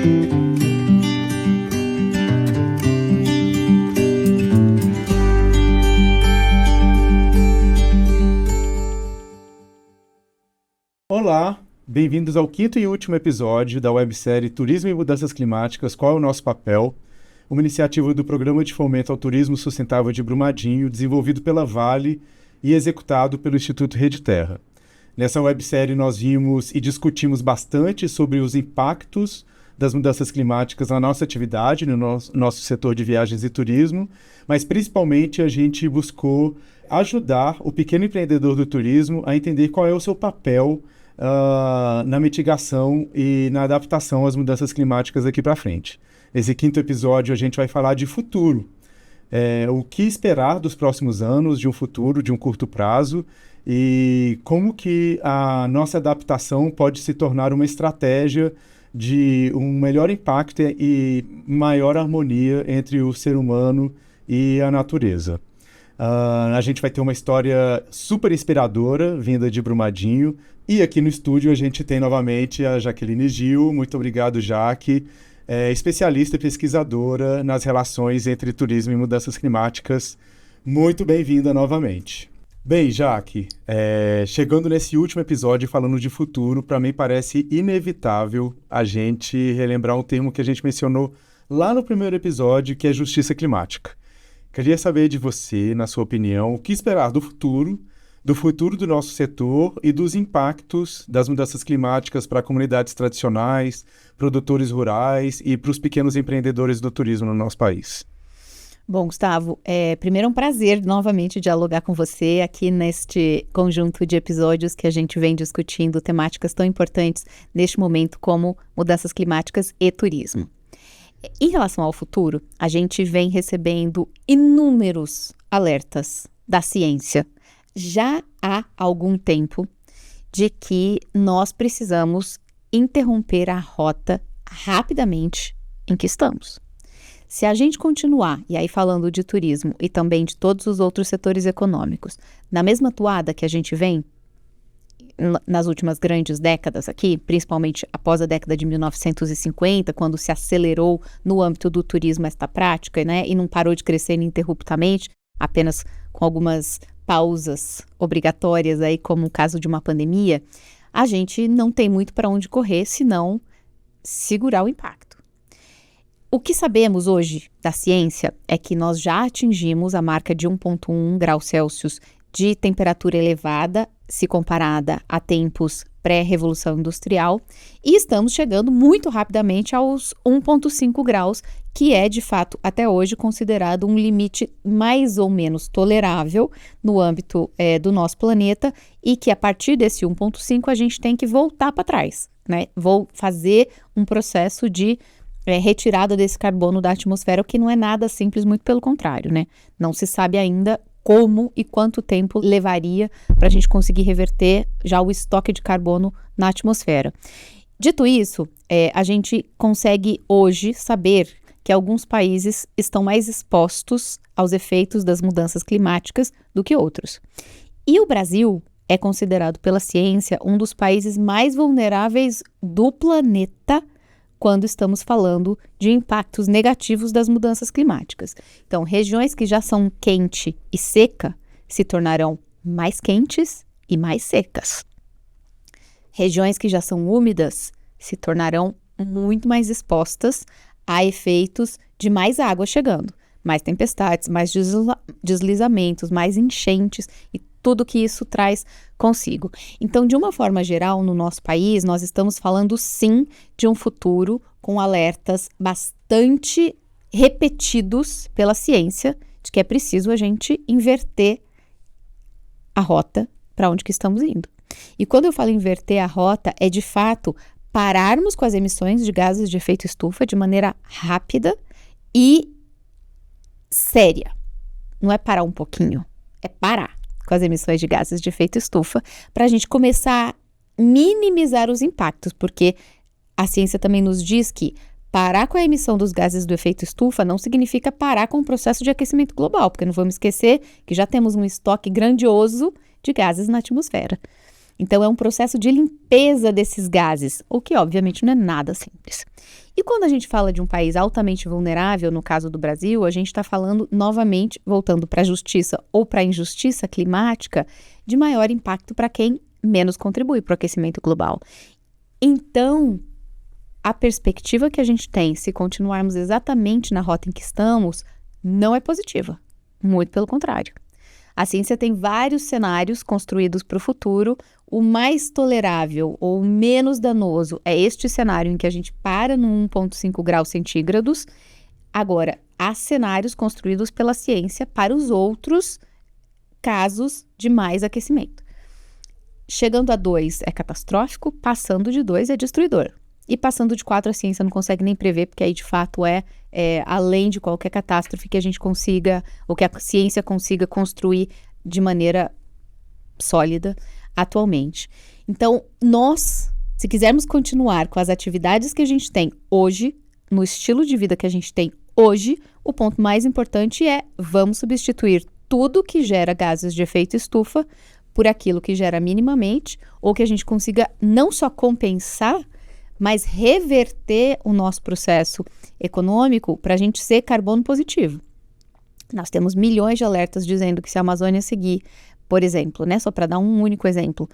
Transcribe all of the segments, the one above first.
Olá, bem-vindos ao quinto e último episódio da websérie Turismo e Mudanças Climáticas, Qual é o Nosso Papel? Uma iniciativa do Programa de Fomento ao Turismo Sustentável de Brumadinho, desenvolvido pela Vale e executado pelo Instituto Rede Terra. Nessa websérie nós vimos e discutimos bastante sobre os impactos das mudanças climáticas na nossa atividade, no nosso setor de viagens e turismo, mas principalmente a gente buscou ajudar o pequeno empreendedor do turismo a entender qual é o seu papel na mitigação e na adaptação às mudanças climáticas daqui para frente. Nesse quinto episódio a gente vai falar de futuro, o que esperar dos próximos anos, de um futuro, de um curto prazo, e como que a nossa adaptação pode se tornar uma estratégia de um melhor impacto e maior harmonia entre o ser humano e a natureza. A gente vai ter uma história super inspiradora, vinda de Brumadinho, e aqui no estúdio a gente tem novamente a Jaqueline Gil. Muito obrigado, Jaque, especialista e pesquisadora nas relações entre turismo e mudanças climáticas. Muito bem-vinda novamente. Bem, Jaque, chegando nesse último episódio falando de futuro, para mim parece inevitável a gente relembrar um termo que a gente mencionou lá no primeiro episódio, que é justiça climática. Queria saber de você, na sua opinião, o que esperar do futuro do nosso setor e dos impactos das mudanças climáticas para comunidades tradicionais, produtores rurais e para os pequenos empreendedores do turismo no nosso país. Bom, Gustavo, primeiro é um prazer novamente dialogar com você aqui neste conjunto de episódios que a gente vem discutindo temáticas tão importantes neste momento como mudanças climáticas e turismo. Em relação ao futuro, a gente vem recebendo inúmeros alertas da ciência já há algum tempo de que nós precisamos interromper a rota rapidamente em que estamos. Se a gente continuar, e aí falando de turismo e também de todos os outros setores econômicos, na mesma toada que a gente vem nas últimas grandes décadas aqui, principalmente após a década de 1950, quando se acelerou no âmbito do turismo esta prática, né, e não parou de crescer ininterruptamente, apenas com algumas pausas obrigatórias, aí, como o caso de uma pandemia, a gente não tem muito para onde correr, senão segurar o impacto. O que sabemos hoje da ciência é que nós já atingimos a marca de 1,1 graus Celsius de temperatura elevada, se comparada a tempos pré-revolução industrial, e estamos chegando muito rapidamente aos 1,5 graus, que é, de fato, até hoje, considerado um limite mais ou menos tolerável no âmbito do nosso planeta, e que a partir desse 1,5 a gente tem que voltar para trás, né? Vou fazer um processo de retirada desse carbono da atmosfera, o que não é nada simples, muito pelo contrário, né? Não se sabe ainda como e quanto tempo levaria para a gente conseguir reverter já o estoque de carbono na atmosfera. Dito isso, a gente consegue hoje saber que alguns países estão mais expostos aos efeitos das mudanças climáticas do que outros. E o Brasil é considerado pela ciência um dos países mais vulneráveis do planeta quando estamos falando de impactos negativos das mudanças climáticas. Então, regiões que já são quente e seca se tornarão mais quentes e mais secas. Regiões que já são úmidas se tornarão muito mais expostas a efeitos de mais água chegando, mais tempestades, mais deslizamentos, mais enchentes e tudo que isso traz consigo. Então, de uma forma geral, no nosso país, nós estamos falando sim de um futuro com alertas bastante repetidos pela ciência de que é preciso a gente inverter a rota para onde que estamos indo. E quando eu falo inverter a rota, é de fato pararmos com as emissões de gases de efeito estufa de maneira rápida e séria. Não é parar um pouquinho, é parar com as emissões de gases de efeito estufa, para a gente começar a minimizar os impactos, porque a ciência também nos diz que parar com a emissão dos gases do efeito estufa não significa parar com o processo de aquecimento global, porque não vamos esquecer que já temos um estoque grandioso de gases na atmosfera. Então, é um processo de limpeza desses gases, o que obviamente não é nada simples. E quando a gente fala de um país altamente vulnerável, no caso do Brasil, a gente está falando novamente, voltando para a justiça ou para a injustiça climática, de maior impacto para quem menos contribui para o aquecimento global. Então, a perspectiva que a gente tem, se continuarmos exatamente na rota em que estamos, não é positiva. Muito pelo contrário. A ciência tem vários cenários construídos para o futuro. O mais tolerável ou menos danoso é este cenário em que a gente para no 1,5 graus centígrados. Agora, há cenários construídos pela ciência para os outros casos de mais aquecimento. Chegando a 2 é catastrófico, passando de 2 é destruidor. E passando de 4 a ciência não consegue nem prever, porque aí de fato é além de qualquer catástrofe que a gente consiga, ou que a ciência consiga construir de maneira sólida atualmente. Então, nós, se quisermos continuar com as atividades que a gente tem hoje, no estilo de vida que a gente tem hoje, o ponto mais importante é vamos substituir tudo que gera gases de efeito estufa por aquilo que gera minimamente, ou que a gente consiga não só compensar, mas reverter o nosso processo econômico para a gente ser carbono positivo. Nós temos milhões de alertas dizendo que se a Amazônia seguir, por exemplo, né, só para dar um único exemplo,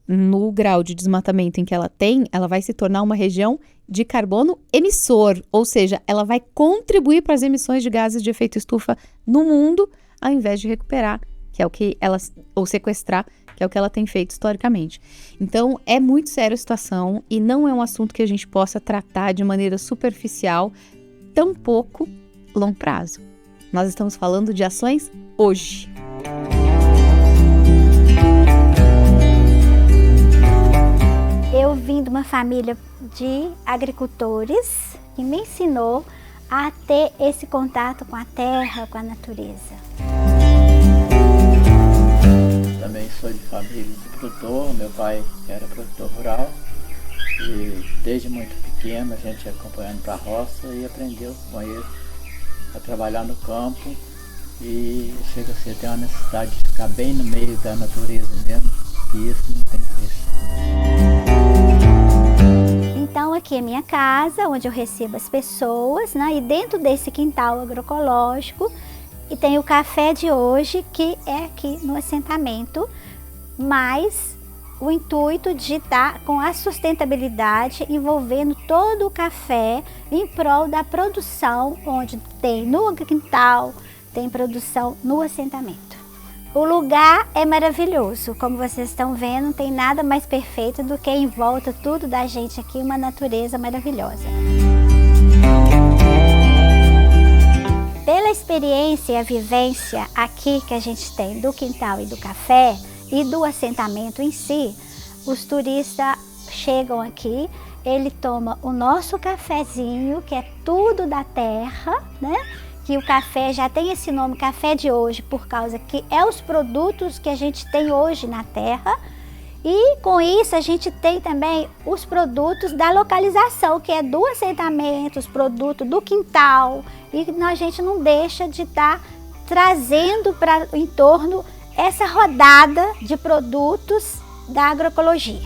no grau de desmatamento em que ela tem, ela vai se tornar uma região de carbono emissor, ou seja, ela vai contribuir para as emissões de gases de efeito estufa no mundo, ao invés de recuperar, que é o que ela, ou sequestrar, que é o que ela tem feito historicamente. Então, é muito séria a situação e não é um assunto que a gente possa tratar de maneira superficial, tampouco longo prazo. Nós estamos falando de ações hoje. Eu vim de uma família de agricultores que me ensinou a ter esse contato com a terra, com a natureza. Também sou de família de produtor, meu pai era produtor rural e desde muito pequeno a gente ia acompanhando para a roça e aprendeu com ele a trabalhar no campo e chega a ser ter uma necessidade de ficar bem no meio da natureza mesmo, e isso não tem preço. Então aqui é minha casa, onde eu recebo as pessoas, né? E dentro desse quintal agroecológico, e tem o café de hoje, que é aqui no assentamento, mas o intuito de estar com a sustentabilidade envolvendo todo o café em prol da produção, onde tem no quintal, tem produção no assentamento. O lugar é maravilhoso, como vocês estão vendo, não tem nada mais perfeito do que em volta tudo da gente aqui, uma natureza maravilhosa. Pela experiência e a vivência aqui que a gente tem do quintal e do café e do assentamento em si, os turistas chegam aqui, ele toma o nosso cafezinho, que é tudo da terra, né? Que o café já tem esse nome, café de hoje, por causa que é os produtos que a gente tem hoje na terra. E com isso a gente tem também os produtos da localização, que é do assentamento, os produtos do quintal. E a gente não deixa de estar trazendo para o entorno essa rodada de produtos da agroecologia.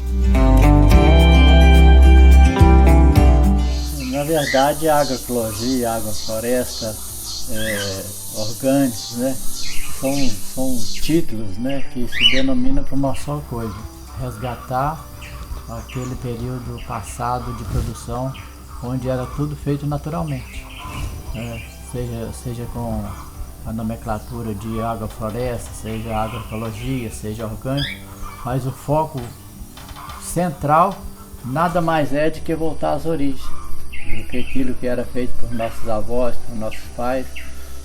Na verdade, a agroecologia, a agrofloresta, orgânicos, né? São títulos, né, que se denominam para uma só coisa: resgatar aquele período passado de produção onde era tudo feito naturalmente, seja com a nomenclatura de agrofloresta, seja agroecologia, seja orgânico, mas o foco central nada mais é de que voltar às origens, do que aquilo que era feito por nossos avós, por nossos pais,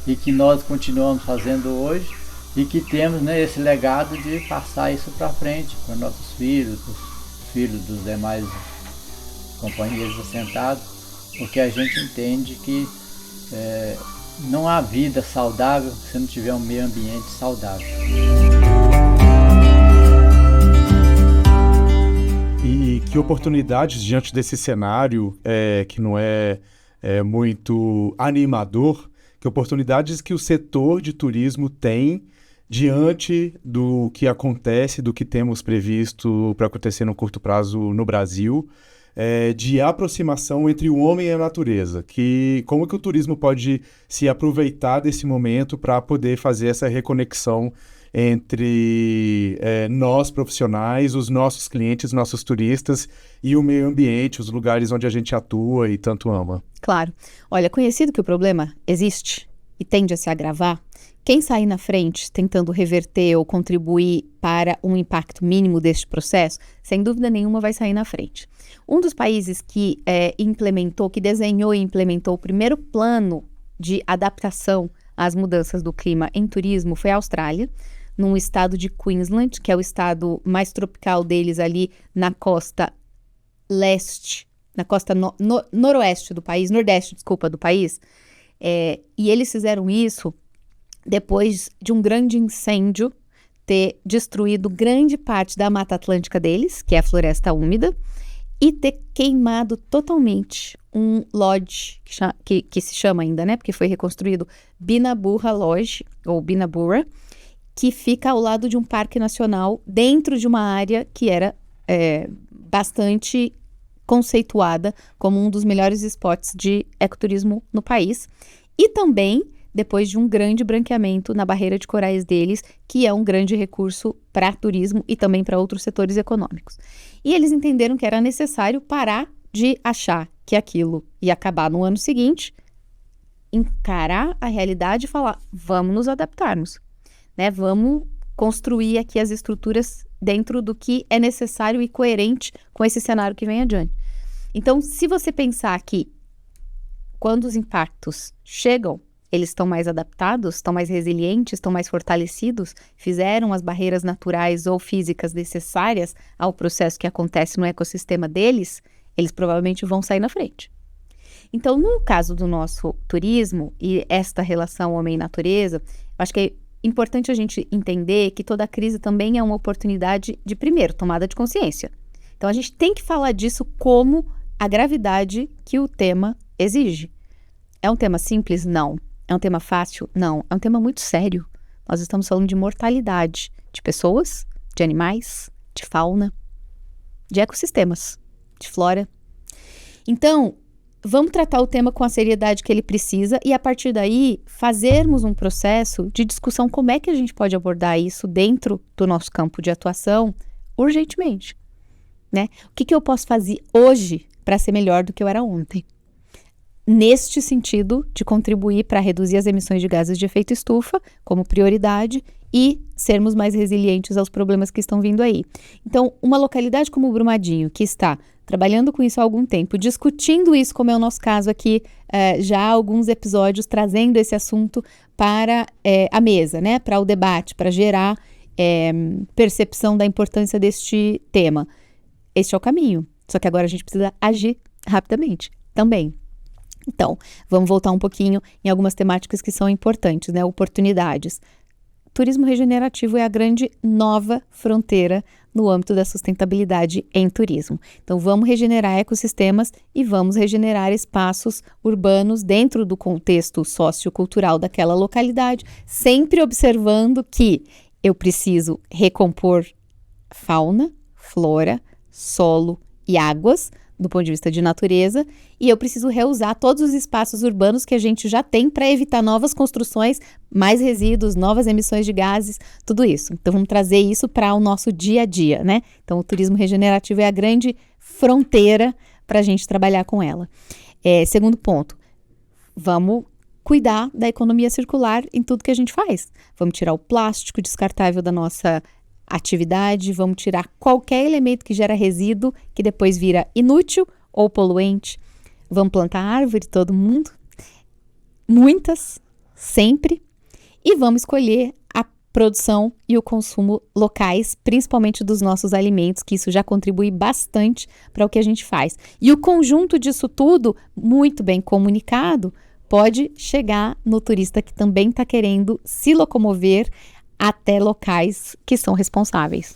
e que nós continuamos fazendo hoje, e que temos, né, esse legado de passar isso para frente para nossos filhos, os filhos dos demais companheiros assentados, porque a gente entende que não há vida saudável se não tiver um meio ambiente saudável. E que oportunidades diante desse cenário que não é muito animador, que oportunidades que o setor de turismo tem diante do que acontece, do que temos previsto para acontecer no curto prazo no Brasil, de aproximação entre o homem e a natureza, como que o turismo pode se aproveitar desse momento para poder fazer essa reconexão entre nós profissionais, os nossos clientes, nossos turistas e o meio ambiente, os lugares onde a gente atua e tanto ama. Claro. Olha, conhecido que o problema existe e tende a se agravar, quem sair na frente tentando reverter ou contribuir para um impacto mínimo deste processo, sem dúvida nenhuma vai sair na frente. Um dos países que desenhou e implementou o primeiro plano de adaptação às mudanças do clima em turismo foi a Austrália, num estado de Queensland, que é o estado mais tropical deles ali na costa leste, na costa nordeste do país, e eles fizeram isso depois de um grande incêndio ter destruído grande parte da Mata Atlântica deles, que é a floresta úmida, e ter queimado totalmente um lodge, que se chama ainda, né, porque foi reconstruído, Binabura Lodge, ou Binabura, que fica ao lado de um parque nacional, dentro de uma área que era bastante conceituada como um dos melhores spots de ecoturismo no país, e também depois de um grande branqueamento na barreira de corais deles, que é um grande recurso para turismo e também para outros setores econômicos. E eles entenderam que era necessário parar de achar que aquilo ia acabar no ano seguinte, encarar a realidade e falar, vamos nos adaptarmos, né? Vamos construir aqui as estruturas dentro do que é necessário e coerente com esse cenário que vem adiante. Então, se você pensar que quando os impactos chegam, eles estão mais adaptados, estão mais resilientes, estão mais fortalecidos, fizeram as barreiras naturais ou físicas necessárias ao processo que acontece no ecossistema deles, eles provavelmente vão sair na frente. Então, no caso do nosso turismo e esta relação homem-natureza, eu acho que é importante a gente entender que toda crise também é uma oportunidade de, primeiro, tomada de consciência. Então, a gente tem que falar disso como a gravidade que o tema exige. É um tema simples? Não. É um tema fácil? Não. É um tema muito sério. Nós estamos falando de mortalidade de pessoas, de animais, de fauna, de ecossistemas, de flora. Então, vamos tratar o tema com a seriedade que ele precisa e, a partir daí, fazermos um processo de discussão como é que a gente pode abordar isso dentro do nosso campo de atuação urgentemente, né? O que eu posso fazer hoje para ser melhor do que eu era ontem? Neste sentido de contribuir para reduzir as emissões de gases de efeito estufa como prioridade e sermos mais resilientes aos problemas que estão vindo aí. Então, uma localidade como Brumadinho, que está trabalhando com isso há algum tempo, discutindo isso, como é o nosso caso aqui, já há alguns episódios, trazendo esse assunto para a mesa, né, para o debate, para gerar percepção da importância deste tema. Este é o caminho, só que agora a gente precisa agir rapidamente também. Então, vamos voltar um pouquinho em algumas temáticas que são importantes, né? Oportunidades. Turismo regenerativo é a grande nova fronteira no âmbito da sustentabilidade em turismo. Então, vamos regenerar ecossistemas e vamos regenerar espaços urbanos dentro do contexto sociocultural daquela localidade, sempre observando que eu preciso recompor fauna, flora, solo e águas, do ponto de vista de natureza, e eu preciso reusar todos os espaços urbanos que a gente já tem para evitar novas construções, mais resíduos, novas emissões de gases, tudo isso. Então, vamos trazer isso para o nosso dia a dia, né? Então, o turismo regenerativo é a grande fronteira para a gente trabalhar com ela. Segundo ponto, vamos cuidar da economia circular em tudo que a gente faz. Vamos tirar o plástico descartável da nossa atividade, vamos tirar qualquer elemento que gera resíduo, que depois vira inútil ou poluente. Vamos plantar árvore, todo mundo, muitas, sempre, e vamos escolher a produção e o consumo locais, principalmente dos nossos alimentos, que isso já contribui bastante para o que a gente faz. E o conjunto disso tudo, muito bem comunicado, pode chegar no turista que também está querendo se locomover até locais que são responsáveis.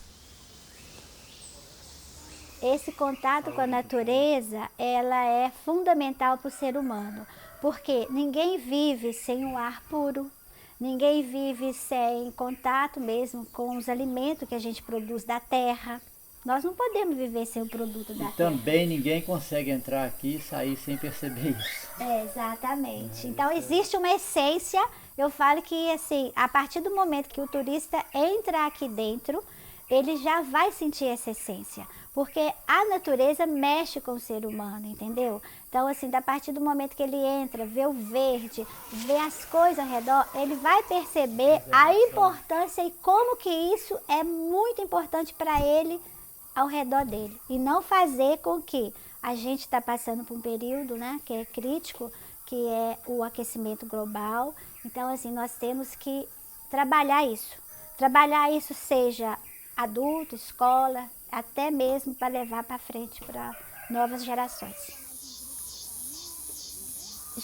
Esse contato com a natureza, ela é fundamental para o ser humano, porque ninguém vive sem o ar puro, ninguém vive sem contato mesmo com os alimentos que a gente produz da terra. Nós não podemos viver sem o produto da terra. Também ninguém consegue entrar aqui e sair sem perceber isso. Exatamente. Então existe uma essência, eu falo que assim, a partir do momento que o turista entra aqui dentro, ele já vai sentir essa essência, porque a natureza mexe com o ser humano, entendeu? Então assim, a partir do momento que ele entra, vê o verde, vê as coisas ao redor, ele vai perceber a importância e como que isso é muito importante para ele ao redor dele, e não fazer com que a gente está passando por um período, né, que é crítico, que é o aquecimento global. Então assim, nós temos que trabalhar isso seja adulto, escola, até mesmo para levar para frente para novas gerações.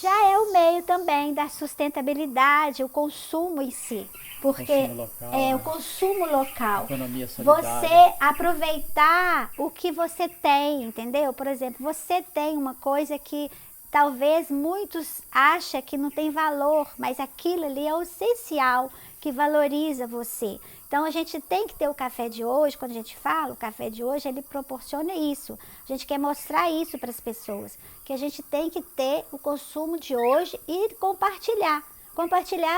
Já é o meio também da sustentabilidade, o consumo em si, porque Consumo local, o consumo local. Economia solidária. Você aproveitar o que você tem, entendeu? Por exemplo, você tem uma coisa que talvez muitos achem que não tem valor, mas aquilo ali é o essencial, que valoriza você. Então a gente tem que ter o café de hoje, quando a gente fala o café de hoje, ele proporciona isso. A gente quer mostrar isso para as pessoas, que a gente tem que ter o consumo de hoje e compartilhar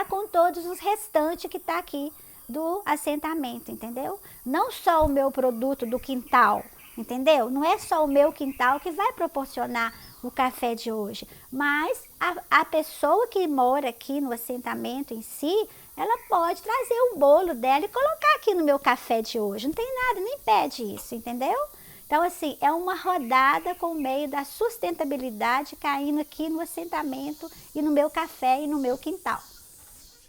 com todos os restantes que está aqui do assentamento, entendeu? Não só o meu produto do quintal, entendeu? Não é só o meu quintal que vai proporcionar o café de hoje, mas a pessoa que mora aqui no assentamento em si, ela pode trazer o bolo dela e colocar aqui no meu café de hoje. Não tem nada, nem pede isso, entendeu? Então, assim, é uma rodada com o meio da sustentabilidade caindo aqui no assentamento e no meu café e no meu quintal.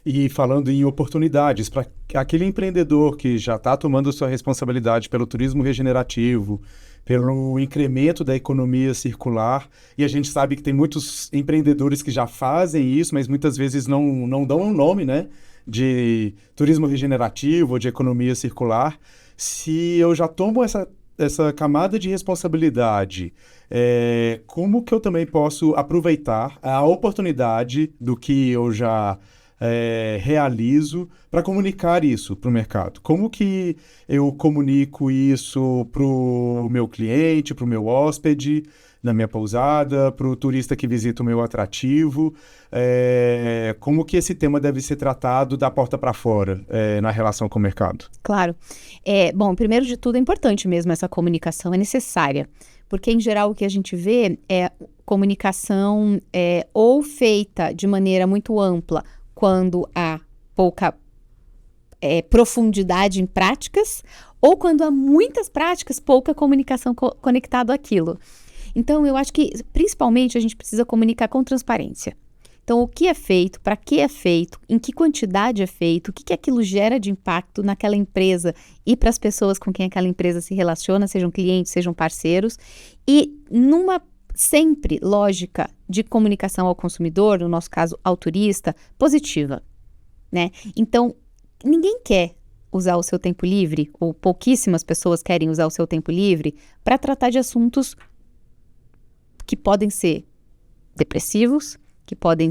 E falando em oportunidades, para aquele empreendedor que já está tomando sua responsabilidade pelo turismo regenerativo, pelo incremento da economia circular, e a gente sabe que tem muitos empreendedores que já fazem isso, mas muitas vezes não dão um nome, né, de turismo regenerativo ou de economia circular. Se eu já tomo essa camada de responsabilidade, como que eu também posso aproveitar a oportunidade do que eu já realizo para comunicar isso para o mercado? Como que eu comunico isso para o meu cliente, para o meu hóspede, na minha pousada, para o turista que visita o meu atrativo? Como que esse tema deve ser tratado da porta para fora na relação com o mercado? Claro. Bom, primeiro de tudo é importante mesmo essa comunicação, é necessária, porque em geral o que a gente vê é comunicação ou feita de maneira muito ampla, quando há pouca profundidade em práticas, ou quando há muitas práticas, pouca comunicação conectado àquilo. Então, eu acho que, principalmente, a gente precisa comunicar com transparência. Então, o que é feito, para que é feito, em que quantidade é feito, o que aquilo gera de impacto naquela empresa e para as pessoas com quem aquela empresa se relaciona, sejam clientes, sejam parceiros, e numa sempre lógica de comunicação ao consumidor, no nosso caso ao turista, positiva, né? Então, ninguém quer usar o seu tempo livre, ou pouquíssimas pessoas querem usar o seu tempo livre para tratar de assuntos que podem ser depressivos, que podem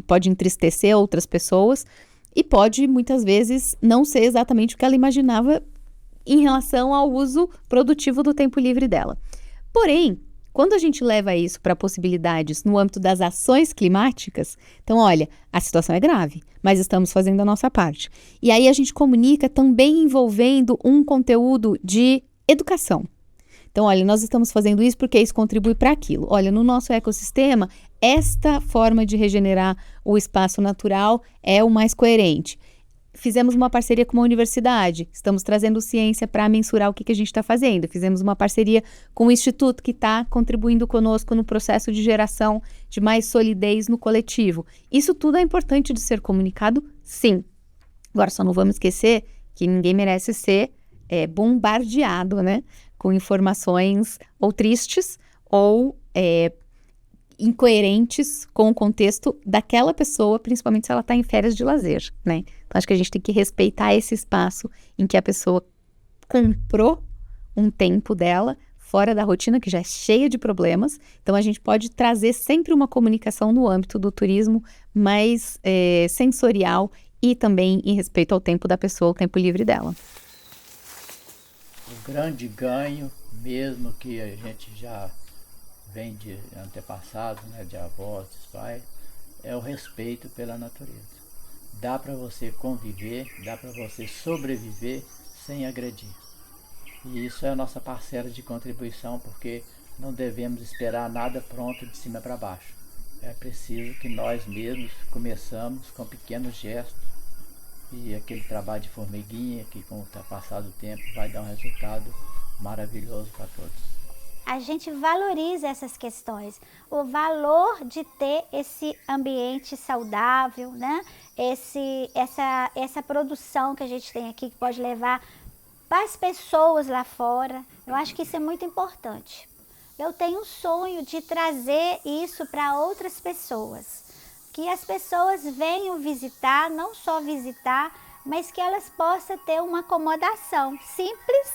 pode entristecer outras pessoas e pode muitas vezes não ser exatamente o que ela imaginava em relação ao uso produtivo do tempo livre dela. Porém, quando a gente leva isso para possibilidades no âmbito das ações climáticas, então, olha, a situação é grave, mas estamos fazendo a nossa parte. E aí a gente comunica também envolvendo um conteúdo de educação. Então, olha, nós estamos fazendo isso porque isso contribui para aquilo. Olha, no nosso ecossistema, esta forma de regenerar o espaço natural é o mais coerente. Fizemos uma parceria com uma universidade, estamos trazendo ciência para mensurar o que a gente está fazendo. Fizemos uma parceria com o Instituto, que está contribuindo conosco no processo de geração de mais solidez no coletivo. Isso tudo é importante de ser comunicado, sim. Agora, só não vamos esquecer que ninguém merece ser bombardeado, né, com informações ou tristes ou incoerentes com o contexto daquela pessoa, principalmente se ela está em férias de lazer, né? Então, acho que a gente tem que respeitar esse espaço em que a pessoa comprou um tempo dela, fora da rotina, que já é cheia de problemas. Então, a gente pode trazer sempre uma comunicação no âmbito do turismo mais sensorial e também em respeito ao tempo da pessoa, o tempo livre dela. O grande ganho, mesmo que a gente já vem de antepassados, né, de avós, dos pais, é o respeito pela natureza. Dá para você conviver, dá para você sobreviver sem agredir. E isso é a nossa parcela de contribuição, porque não devemos esperar nada pronto de cima para baixo. É preciso que nós mesmos começamos com pequenos gestos e aquele trabalho de formiguinha que, com o passar do tempo, vai dar um resultado maravilhoso para todos. A gente valoriza essas questões, o valor de ter esse ambiente saudável, né? Essa produção que a gente tem aqui, que pode levar para as pessoas lá fora. Eu acho que isso é muito importante. Eu tenho um sonho de trazer isso para outras pessoas, que as pessoas venham visitar, não só visitar, mas que elas possam ter uma acomodação simples,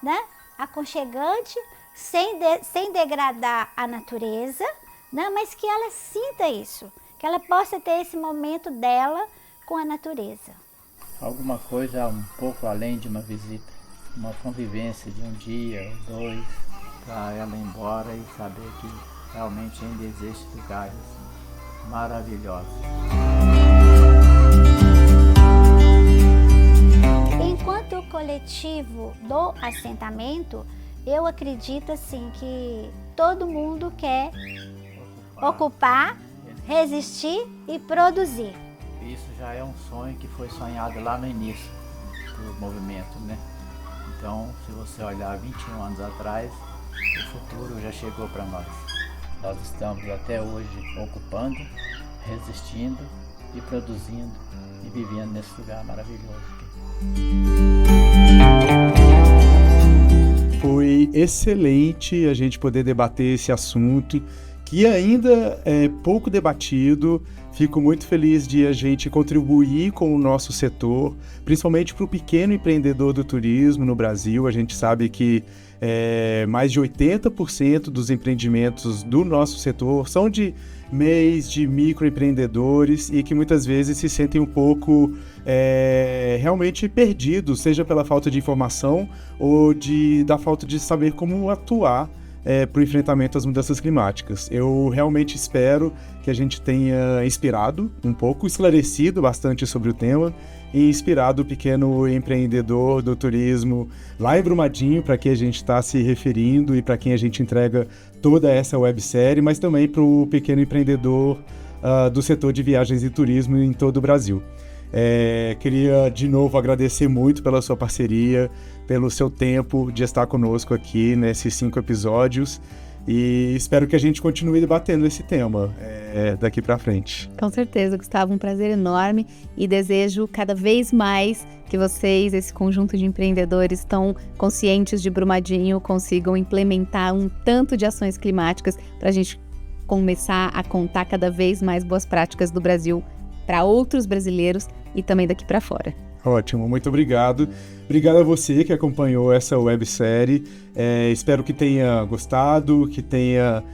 né? Aconchegante, sem degradar a natureza, né? Mas que ela sinta isso, que ela possa ter esse momento dela com a natureza. Alguma coisa um pouco além de uma visita, uma convivência de um dia ou dois, para ela ir embora e saber que realmente ainda existem lugares maravilhosos. Enquanto coletivo do assentamento, eu acredito assim que todo mundo quer ocupar, resistir e produzir. Isso já é um sonho que foi sonhado lá no início do movimento, né? Então, se você olhar 21 anos atrás, o futuro já chegou para nós. Nós estamos até hoje ocupando, resistindo e produzindo e vivendo nesse lugar maravilhoso aqui. Foi excelente a gente poder debater esse assunto, que ainda é pouco debatido. Fico muito feliz de a gente contribuir com o nosso setor, principalmente para o pequeno empreendedor do turismo no Brasil. A gente sabe que mais de 80% dos empreendimentos do nosso setor são de MEIs, de microempreendedores, e que muitas vezes se sentem um pouco realmente perdidos, seja pela falta de informação ou da falta de saber como atuar para o enfrentamento às mudanças climáticas. Eu realmente espero que a gente tenha inspirado um pouco, esclarecido bastante sobre o tema e inspirado o pequeno empreendedor do turismo lá em Brumadinho, para quem a gente está se referindo e para quem a gente entrega toda essa websérie, mas também para o pequeno empreendedor do setor de viagens e turismo em todo o Brasil. Queria de novo agradecer muito pela sua parceria, pelo seu tempo de estar conosco aqui nesses 5 episódios, e espero que a gente continue debatendo esse tema daqui para frente. Com certeza, Gustavo, um prazer enorme, e desejo cada vez mais que vocês, esse conjunto de empreendedores tão conscientes de Brumadinho, consigam implementar um tanto de ações climáticas para a gente começar a contar cada vez mais boas práticas do Brasil para outros brasileiros e também daqui para fora. Ótimo, muito obrigado. Obrigado a você que acompanhou essa websérie. Espero que tenha gostado, que tenha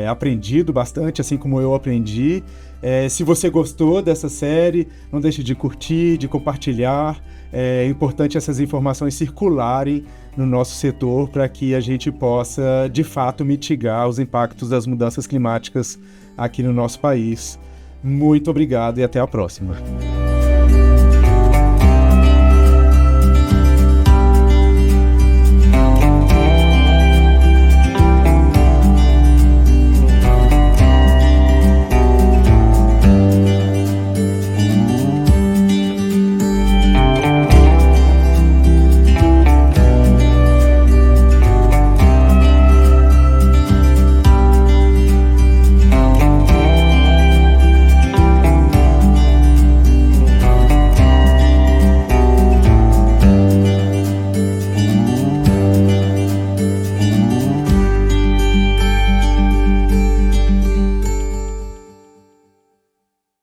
aprendido bastante, assim como eu aprendi. Se você gostou dessa série, não deixe de curtir, de compartilhar. É importante essas informações circularem no nosso setor para que a gente possa, de fato, mitigar os impactos das mudanças climáticas aqui no nosso país. Muito obrigado e até a próxima.